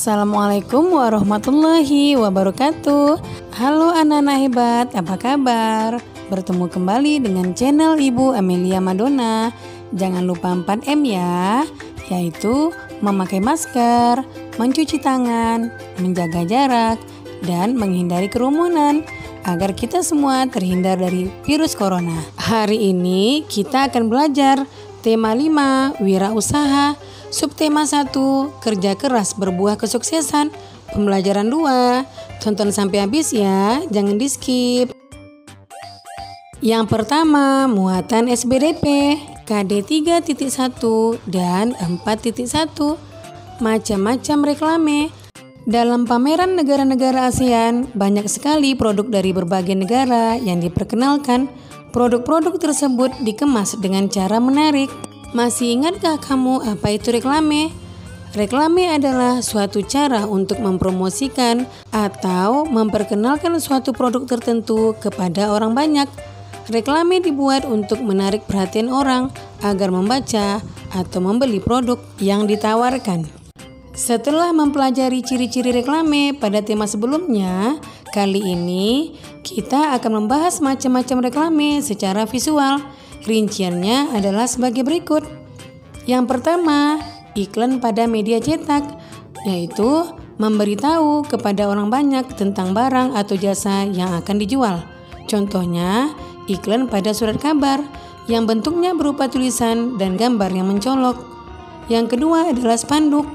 Assalamualaikum warahmatullahi wabarakatuh. Halo anak-anak hebat, apa kabar? Bertemu kembali dengan channel Ibu Amelia Madonna. Jangan lupa 4M ya, yaitu memakai masker, mencuci tangan, menjaga jarak, dan menghindari kerumunan agar kita semua terhindar dari virus corona. Hari ini kita akan belajar tema 5, wirausaha. Subtema 1, kerja keras berbuah kesuksesan. Pembelajaran 2, tonton sampai habis ya, jangan di skip. Yang pertama, muatan SBDP, KD 3.1 dan 4.1. Macam-macam reklame. Dalam pameran negara-negara ASEAN, banyak sekali produk dari berbagai negara yang diperkenalkan. Produk-produk tersebut dikemas dengan cara menarik. Masih ingatkah kamu apa itu reklame? Reklame adalah suatu cara untuk mempromosikan atau memperkenalkan suatu produk tertentu kepada orang banyak. Reklame dibuat untuk menarik perhatian orang agar membaca atau membeli produk yang ditawarkan. Setelah mempelajari ciri-ciri reklame pada tema sebelumnya, kali ini kita akan membahas macam-macam reklame secara visual. Rinciannya adalah sebagai berikut. Yang pertama, iklan pada media cetak, yaitu memberitahu kepada orang banyak tentang barang atau jasa yang akan dijual. Contohnya, iklan pada surat kabar yang bentuknya berupa tulisan dan gambar yang mencolok. Yang kedua adalah spanduk.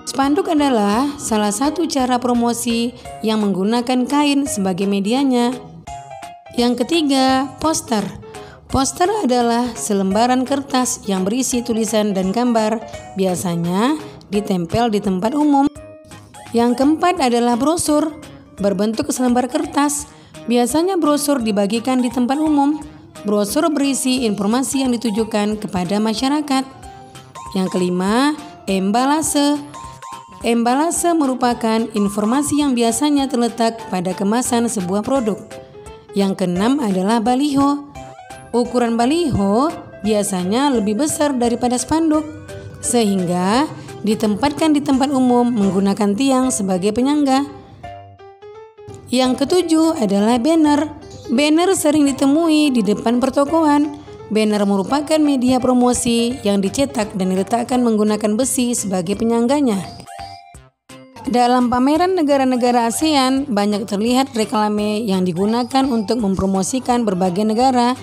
Spanduk adalah salah satu cara promosi yang menggunakan kain sebagai medianya. Yang ketiga, poster. Poster adalah selembaran kertas yang berisi tulisan dan gambar, biasanya ditempel di tempat umum. Yang keempat adalah brosur, berbentuk selembar kertas. Biasanya brosur dibagikan di tempat umum. Brosur berisi informasi yang ditujukan kepada masyarakat. Yang kelima, embalase. Embalase merupakan informasi yang biasanya terletak pada kemasan sebuah produk. Yang keenam adalah baliho. Ukuran baliho biasanya lebih besar daripada spanduk, sehingga ditempatkan di tempat umum menggunakan tiang sebagai penyangga. Yang ketujuh adalah banner. Banner sering ditemui di depan pertokoan. Banner merupakan media promosi yang dicetak dan diletakkan menggunakan besi sebagai penyangganya. Dalam pameran negara-negara ASEAN, banyak terlihat reklame yang digunakan untuk mempromosikan berbagai negara.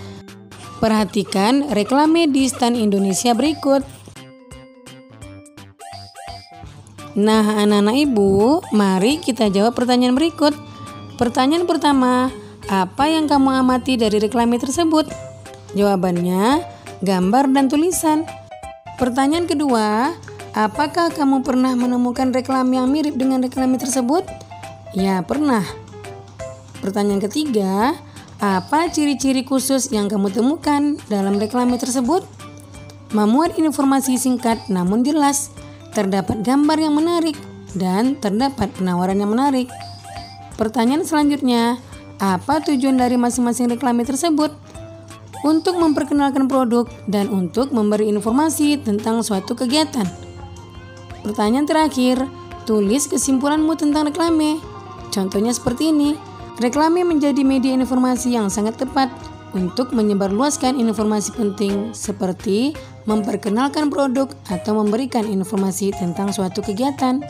Perhatikan reklame di stan Indonesia berikut. Nah, anak-anak ibu, mari kita jawab pertanyaan berikut. Pertanyaan pertama, apa yang kamu amati dari reklame tersebut? Jawabannya, gambar dan tulisan. Pertanyaan kedua, apakah kamu pernah menemukan reklame yang mirip dengan reklame tersebut? Ya, pernah. Pertanyaan ketiga, apa ciri-ciri khusus yang kamu temukan dalam reklame tersebut? Memuat informasi singkat namun jelas, terdapat gambar yang menarik, dan terdapat penawaran yang menarik. Pertanyaan selanjutnya, apa tujuan dari masing-masing reklame tersebut? Untuk memperkenalkan produk dan untuk memberi informasi tentang suatu kegiatan. Pertanyaan terakhir, tulis kesimpulanmu tentang reklame. Contohnya seperti ini. Reklame menjadi media informasi yang sangat tepat untuk menyebarluaskan informasi penting seperti memperkenalkan produk atau memberikan informasi tentang suatu kegiatan.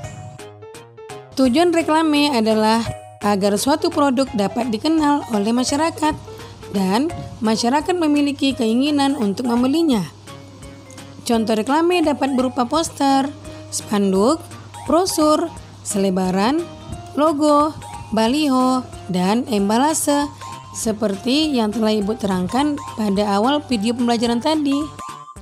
Tujuan reklame adalah agar suatu produk dapat dikenal oleh masyarakat dan masyarakat memiliki keinginan untuk membelinya. Contoh reklame dapat berupa poster, spanduk, brosur, selebaran, logo, baliho, dan embalase seperti yang telah Ibu terangkan pada awal video pembelajaran tadi.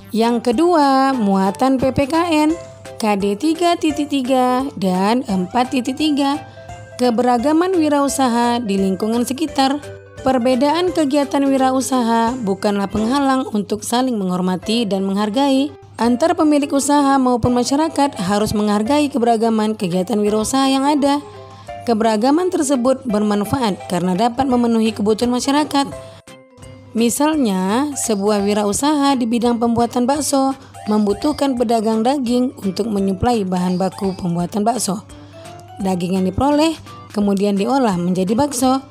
Yang kedua, muatan PPKN, KD 3.3 dan 4.3. Keberagaman wirausaha di lingkungan sekitar. Perbedaan kegiatan wirausaha bukanlah penghalang untuk saling menghormati dan menghargai. Antar pemilik usaha maupun masyarakat harus menghargai keberagaman kegiatan wirausaha yang ada. Keberagaman tersebut bermanfaat karena dapat memenuhi kebutuhan masyarakat. Misalnya, sebuah wirausaha di bidang pembuatan bakso membutuhkan pedagang daging untuk menyuplai bahan baku pembuatan bakso. Daging yang diperoleh kemudian diolah menjadi bakso.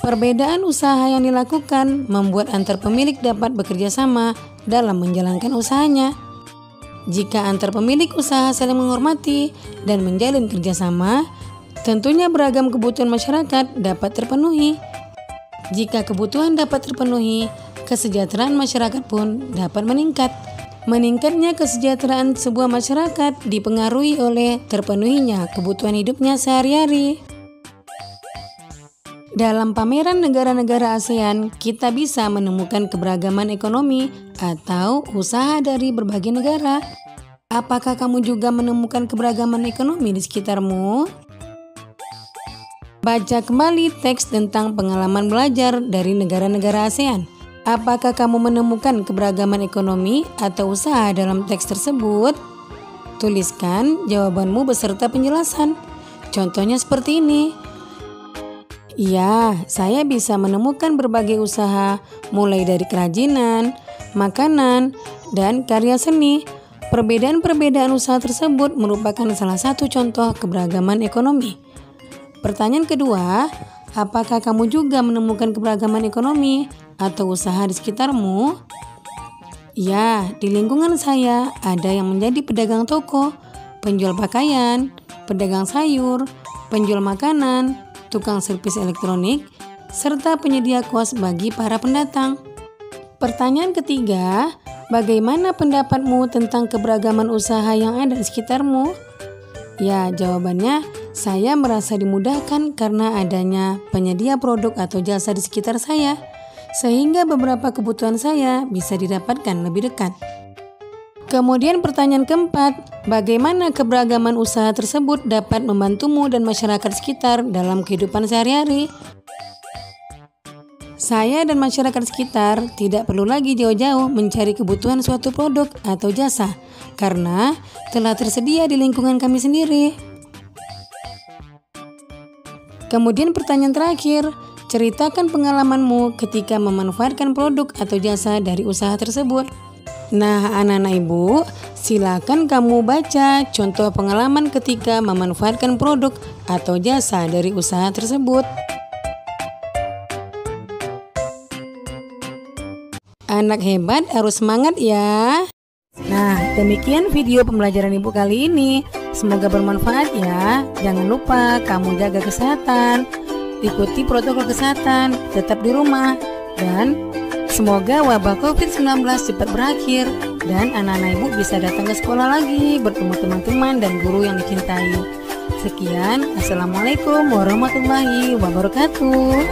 Perbedaan usaha yang dilakukan membuat antar pemilik dapat bekerja sama dalam menjalankan usahanya. Jika antar pemilik usaha saling menghormati dan menjalin kerjasama, tentunya beragam kebutuhan masyarakat dapat terpenuhi. Jika kebutuhan dapat terpenuhi, kesejahteraan masyarakat pun dapat meningkat. Meningkatnya kesejahteraan sebuah masyarakat dipengaruhi oleh terpenuhinya kebutuhan hidupnya sehari-hari. Dalam pameran negara-negara ASEAN, kita bisa menemukan keberagaman ekonomi atau usaha dari berbagai negara. Apakah kamu juga menemukan keberagaman ekonomi di sekitarmu? Baca kembali teks tentang pengalaman belajar dari negara-negara ASEAN. Apakah kamu menemukan keberagaman ekonomi atau usaha dalam teks tersebut? Tuliskan jawabanmu beserta penjelasan. Contohnya seperti ini. Ya, saya bisa menemukan berbagai usaha, mulai dari kerajinan, makanan, dan karya seni. Perbedaan-perbedaan usaha tersebut merupakan salah satu contoh keberagaman ekonomi. Pertanyaan kedua, apakah kamu juga menemukan keberagaman ekonomi atau usaha di sekitarmu? Ya, di lingkungan saya ada yang menjadi pedagang toko, penjual pakaian, pedagang sayur, penjual makanan, tukang servis elektronik, serta penyedia kos bagi para pendatang. Pertanyaan ketiga, bagaimana pendapatmu tentang keberagaman usaha yang ada di sekitarmu? Ya, jawabannya, saya merasa dimudahkan karena adanya penyedia produk atau jasa di sekitar saya, sehingga beberapa kebutuhan saya bisa didapatkan lebih dekat. Kemudian pertanyaan keempat, bagaimana keberagaman usaha tersebut dapat membantumu dan masyarakat sekitar dalam kehidupan sehari-hari? Saya dan masyarakat sekitar tidak perlu lagi jauh-jauh mencari kebutuhan suatu produk atau jasa, karena telah tersedia di lingkungan kami sendiri. Kemudian pertanyaan terakhir, ceritakan pengalamanmu ketika memanfaatkan produk atau jasa dari usaha tersebut. Nah, anak-anak ibu, silakan kamu baca contoh pengalaman ketika memanfaatkan produk atau jasa dari usaha tersebut. Anak hebat harus semangat ya. Nah, demikian video pembelajaran ibu kali ini. Semoga bermanfaat ya. Jangan lupa kamu jaga kesehatan, ikuti protokol kesehatan, tetap di rumah, dan semoga wabah COVID-19 cepat berakhir dan anak-anak ibu bisa datang ke sekolah lagi, bertemu teman-teman dan guru yang dicintai. Sekian, Assalamualaikum warahmatullahi wabarakatuh.